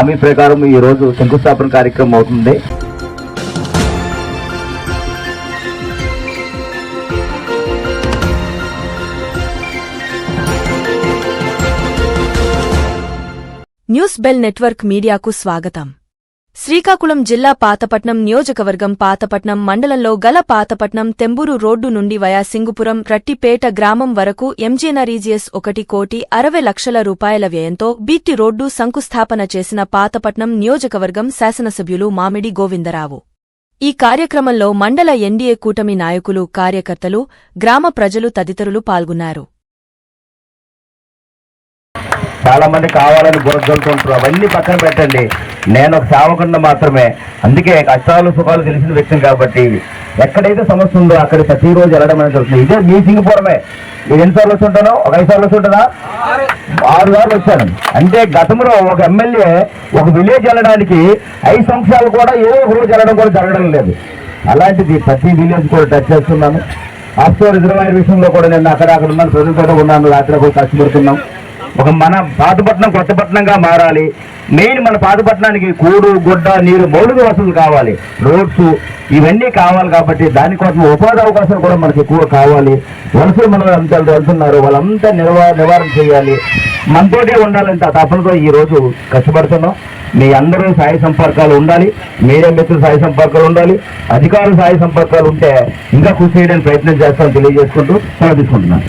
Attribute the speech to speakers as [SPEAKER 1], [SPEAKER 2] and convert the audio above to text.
[SPEAKER 1] హామీ ప్రకారం ఈ రోజు శంకుస్థాపన కార్యక్రమం అవుతుంది.
[SPEAKER 2] న్యూస్ బెల్ నెట్వర్క్ మీడియాకు స్వాగతం. శ్రీకాకుళం జిల్లా పాతపట్నం నియోజకవర్గం పాతపట్నం మండలంలో గల పాతపట్నం తెంబూరు రోడ్డు నుండి వయా సింగుపురం రట్టిపేట గ్రామం వరకు ఎంజీఎన్ఆర్ఈజీఎస్ 1,60,00,000 రూపాయల వ్యయంతో బీటీ రోడ్డు శంకుస్థాపన చేసిన పాతపట్నం నియోజకవర్గం శాసనసభ్యులు మామిడి గోవిందరావు. ఈ కార్యక్రమంలో మండల ఎన్డీఏ కూటమి నాయకులు, కార్యకర్తలు, గ్రామ ప్రజలు తదితరులు పాల్గొన్నారు.
[SPEAKER 1] చాలా మంది కావాలని గొడవలుతుంటారు, అవన్నీ పక్కన పెట్టండి. నేను ఒక సేవకుండా మాత్రమే, అందుకే కష్టాలు సుఖాలు తెలిసిన వ్యక్తిని కాబట్టి ఎక్కడైతే సమస్య ఉందో అక్కడ ప్రతిరోజు వెళ్ళడం అనేది జరుగుతుంది. ఇదే మీ సింగపురమే. నేను ఎన్నిసార్లు వచ్చి ఉంటాను? ఒక 5 సార్లు వచ్చి ఉంటుందా? 6 సార్లు వచ్చాను. అంటే గతంలో ఒక ఎమ్మెల్యే ఒక విలేజ్ వెళ్ళడానికి 5 సంవత్సరాలు కూడా ఏదో ఒక రోజు వెళ్ళడం కూడా జరగడం లేదు. అలాంటిది ప్రతి విలేజ్ కూడా టచ్ చేస్తున్నాను. ఆఫ్షోర్ రిజర్వాయర్ విషయంలో కూడా నేను అక్కడ ఉన్నాను, ప్రజలతో ఉన్నాను, రాత్రి కూడా కష్టపడుతున్నాం. ఒక మన పాతపట్నం కొత్తపట్నంగా మారాలి. మెయిన్ మన పాతపట్నానికి కూడు, గుడ్డ, నీరు, మౌలిక వసతులు కావాలి, రోడ్స్ ఇవన్నీ కావాలి. కాబట్టి దానికోసం ఉపాధి అవకాశాలు కూడా మనకి ఎక్కువ కావాలి. వలసలు మనం అంతా వెళ్తున్నారు, వాళ్ళంతా నివారణ చేయాలి. మనతోటే ఉండాలంటే ఆ తపనతో ఈ రోజు కష్టపడుతున్నాం. మీ అందరూ సాయ సంపర్కాలు ఉండాలి, మీడియా మిత్రులు సాయ సంపర్కాలు ఉండాలి, అధికారులు సాయ సంపర్కాలు ఉంటే ఇంకా కృషి చేయడానికి ప్రయత్నం చేస్తామని తెలియజేసుకుంటూ సెలవు తీసుకుంటున్నాను.